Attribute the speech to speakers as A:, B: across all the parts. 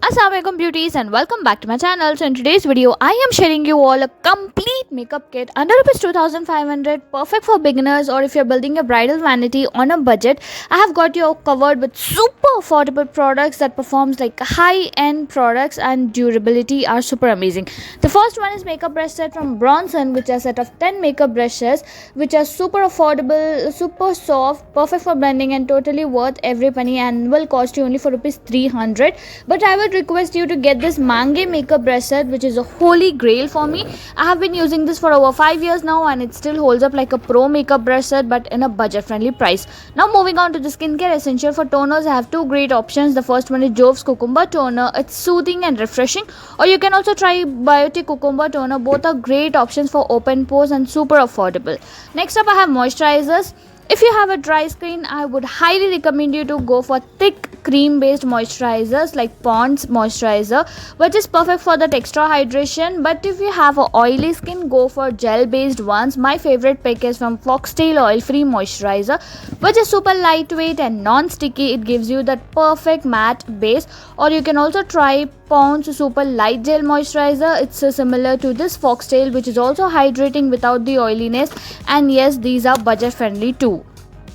A: Assalamualaikum beauties and welcome back to my channel. So in today's video I am sharing you all a complete makeup kit under rupees 2500, perfect for beginners or if you're building a bridal vanity on a budget. I have got you covered with super affordable products that performs like high end products and durability are super amazing. The first one is makeup brush set from Bronson, which are a set of 10 makeup brushes which are super affordable, super soft, perfect for blending and totally worth every penny and will cost you only for rupees 300. But I would request you to get this Mange makeup brush set, which is a holy grail for me. I have been using this for over 5 years now and it still holds up like a pro makeup brush set but in a budget friendly price. Now moving on to the skincare essential for toners, I have two great options. The first one is Jove's Cucumber Toner. It's soothing and refreshing, or you can also try Biotique Cucumber Toner. Both are great options for open pores and super affordable. Next up I have moisturizers. If you have a dry skin, I would highly recommend you to go for thick cream based moisturizers like Pond's moisturizer, which is perfect for that extra hydration. But if you have a oily skin, go for gel based ones. My favorite pick is from Foxtail Oil Free Moisturizer, which is super lightweight and non-sticky. It gives you that perfect matte base. Or you can also try Pond's Super Light Gel Moisturizer. It's similar to this Foxtail, which is also hydrating without the oiliness, and yes, these are budget friendly too.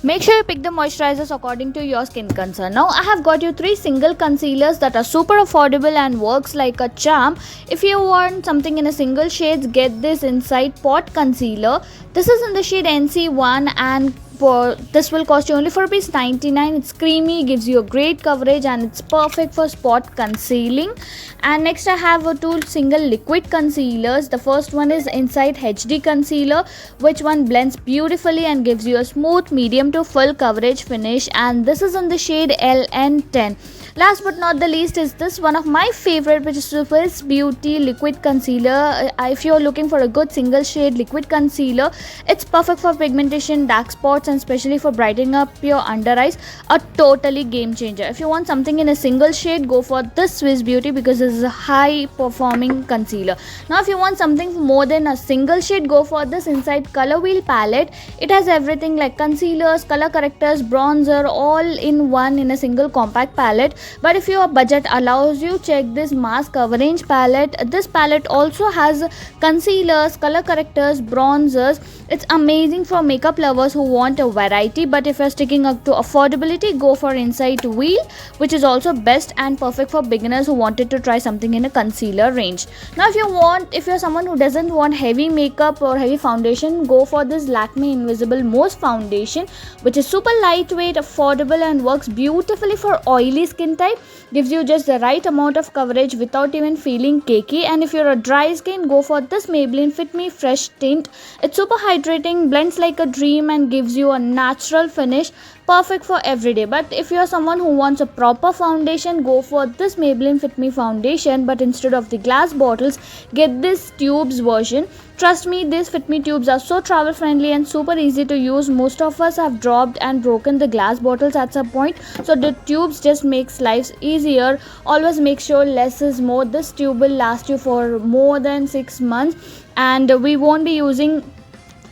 A: Make sure you pick the moisturizers according to your skin concern. Now I have got you 3 single concealers that are super affordable and works like a charm. If you want something in a single shades, get this Inside Pot Concealer. This is in the shade NC1 and for this will cost you only for rupees 99. It's creamy, gives you a great coverage and it's perfect for spot concealing. And next I have two single liquid concealers. The first one is Inside HD Concealer, which one blends beautifully and gives you a smooth medium to full coverage finish, and this is in the shade LN10. Last but not the least is this one of my favorite, which is Swiss Beauty Liquid Concealer. If you're looking for a good single shade liquid concealer, it's perfect for pigmentation, dark spots and especially for brightening up your under eyes. A totally game changer. If you want something in a single shade, go for this Swiss Beauty because this is a high performing concealer. Now if you want something more than a single shade, go for this Inside Color Wheel palette. It has everything like concealers, color correctors, bronzer, all in one in a single compact palette. But if your budget allows you, check this Mask Coverage palette. This palette also has concealers, color correctors, bronzers. It's amazing for makeup lovers who want a variety, but if you're sticking up to affordability, go for Inside Wheel, which is also best and perfect for beginners who wanted to try something in a concealer range. Now if you're someone who doesn't want heavy makeup or heavy foundation, go for this Lakme Invisible Mousse Foundation, which is super lightweight, affordable and works beautifully for oily skin type. Gives you just the right amount of coverage without even feeling cakey. And if you're a dry skin, go for this Maybelline Fit Me Fresh Tint. It's super hydrating, blends like a dream and gives you a natural finish, perfect for everyday. But if you're someone who wants a proper foundation, go for this Maybelline Fit Me Foundation, but instead of the glass bottles, get this tubes version. Trust me, these Fit Me tubes are so travel friendly and super easy to use. Most of us have dropped and broken the glass bottles at some point, so the tubes just makes life easier. Always make sure less is more. This tube will last you for more than 6 months and we won't be using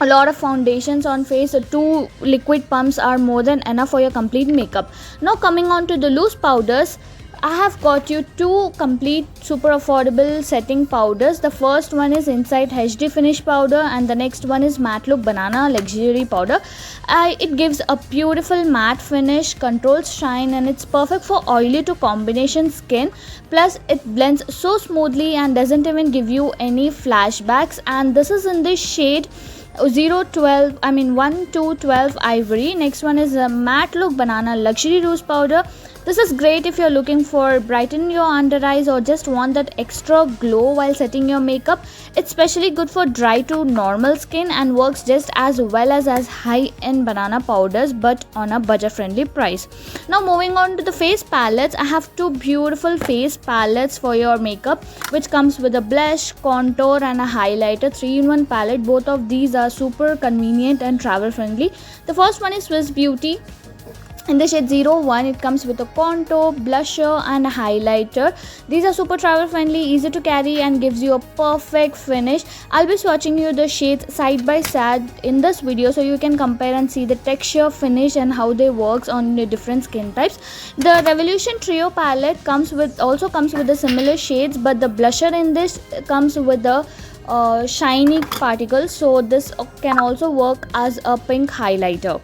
A: a lot of foundations on face. So 2 liquid pumps are more than enough for your complete makeup. Now coming on to the loose powders, I have got you 2 complete super affordable setting powders. The first one is Inside HD Finish Powder and the next one is Matte Look Banana Luxury Powder. It gives a beautiful matte finish, controls shine and it's perfect for oily to combination skin. Plus it blends so smoothly and doesn't even give you any flashbacks, and this is in the shade 1 to 12 Ivory. Next one is a Matte Look Banana Luxury Rose Powder. This is great if you're looking for brighten your under eyes or just want that extra glow while setting your makeup. It's especially good for dry to normal skin and works just as well as high-end banana powders but on a budget-friendly price. Now moving on to the face palettes, I have 2 beautiful face palettes for your makeup, which comes with a blush, contour and a highlighter 3-in-1 palette. Both of these are super convenient and travel friendly. The first one is Swiss Beauty. In the shade 01, it comes with a contour, blusher and a highlighter. These are super travel friendly, easy to carry and gives you a perfect finish. I'll be swatching you the shades side by side in this video so you can compare and see the texture, finish and how they works on the different skin types. The Revolution Trio palette also comes with the similar shades, but the blusher in this comes with the shiny particles, so this can also work as a pink highlighter.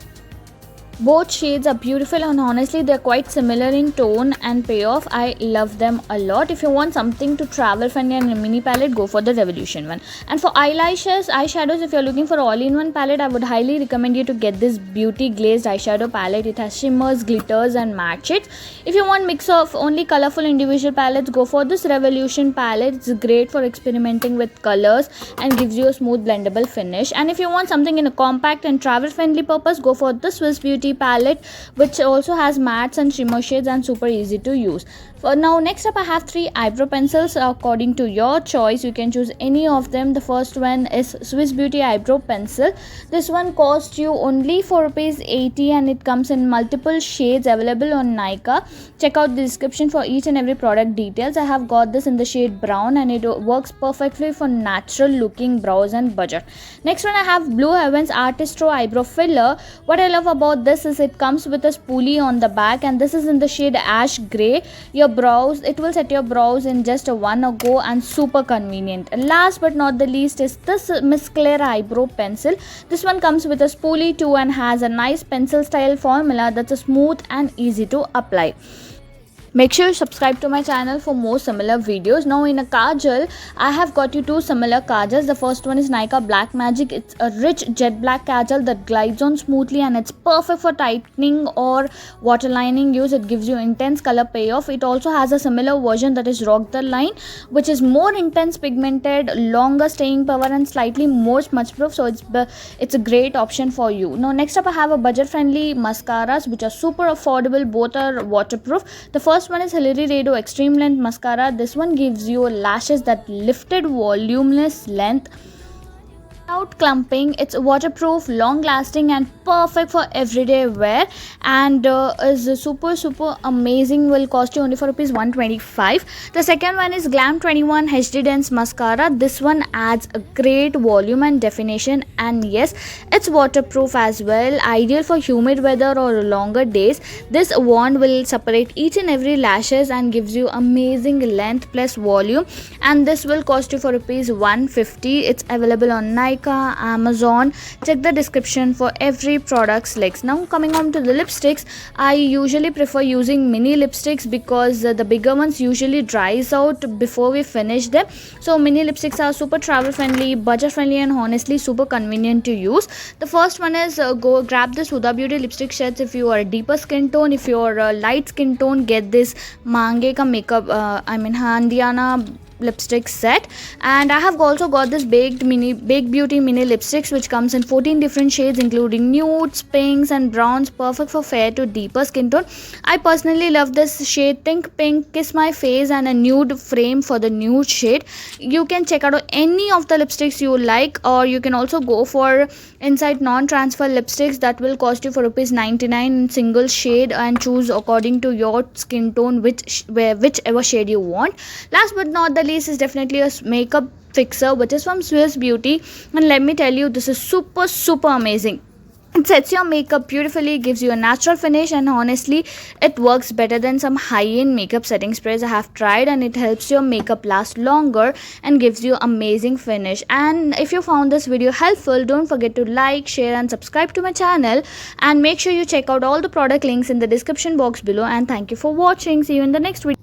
A: Both shades are beautiful and honestly they're quite similar in tone and payoff. I love them a lot. If you want something to travel friendly and a mini palette, go for the Revolution one. And for eyelashes, eyeshadows, if you're looking for all-in-one palette, I would highly recommend you to get this Beauty glazed eyeshadow palette. It has shimmers, glitters and matte shades. If you want mix of only colorful individual palettes, go for this Revolution palette. It's great for experimenting with colors and gives you a smooth blendable finish. And if you want something in a compact and travel friendly purpose, go for the Swiss Beauty palette, which also has mattes and shimmer shades and super easy to use. For now, next up I have 3 eyebrow pencils. According to your choice, you can choose any of them. The first one is Swiss Beauty eyebrow pencil. This one costs you only for ₹80 and it comes in multiple shades available on Nykaa. Check out the description for each and every product details. I have got this in the shade brown and it works perfectly for natural looking brows and budget. Next one I have Blue Heavens Artistro eyebrow filler. What I love about this is it comes with a spoolie on the back and this is in the shade ash gray. It will set your brows in just a one go and super convenient. And last but not the least is this Miss Claire eyebrow pencil. This one comes with a spoolie too and has a nice pencil style formula that's smooth and easy to apply. Make sure you subscribe to my channel for more similar videos. Now in a kajal, I have got you 2 similar kajals. The first one is Nykaa Black Magic. It's a rich jet black kajal that glides on smoothly and it's perfect for tightening or waterlining use. It gives you intense color payoff. It also has a similar version that is Rock the Line, which is more intense pigmented, longer staying power and slightly more smudge proof. So it's a great option for you. Now next up I have a budget friendly mascaras which are super affordable. Both are waterproof. The first one is Hilary Extreme Length Mascara. This one gives you lashes that lifted voluminous length without clumping. It's waterproof, long lasting and perfect for everyday wear and is super amazing. Will cost you only for ₹125. The second one is Glam 21 HD Dense Mascara. This one adds a great volume and definition and yes, it's waterproof as well, ideal for humid weather or longer days. This wand will separate each and every lashes and gives you amazing length plus volume and this will cost you for ₹150. It's available on Nykaa, Amazon. Check the description for every product's links. Now coming on to the lipsticks, I usually prefer using mini lipsticks because the bigger ones usually dries out before we finish them. So mini lipsticks are super travel friendly, budget friendly and honestly super convenient to use. The first one is go grab this Huda Beauty lipstick shades if you are a deeper skin tone. If you are a light skin tone, get this Mange ka makeup Handiana lipstick set. And I have also got this Baked Beauty mini lipsticks which comes in 14 different shades including nudes, pinks and browns, perfect for fair to deeper skin tone. I personally love this shade Think Pink, Kiss My Face and a nude frame for the nude shade. You can check out any of the lipsticks you like or you can also go for Insight non-transfer lipsticks that will cost you for ₹99 in single shade and choose according to your skin tone whichever shade you want. Last but not the least is definitely a makeup fixer which is from Swiss Beauty and let me tell you, this is super amazing. It sets your makeup beautifully, gives you a natural finish and honestly it works better than some high-end makeup setting sprays I have tried and it helps your makeup last longer and gives you amazing finish. And if you found this video helpful, don't forget to like, share and subscribe to my channel and make sure you check out all the product links in the description box below and thank you for watching. See you in the next video.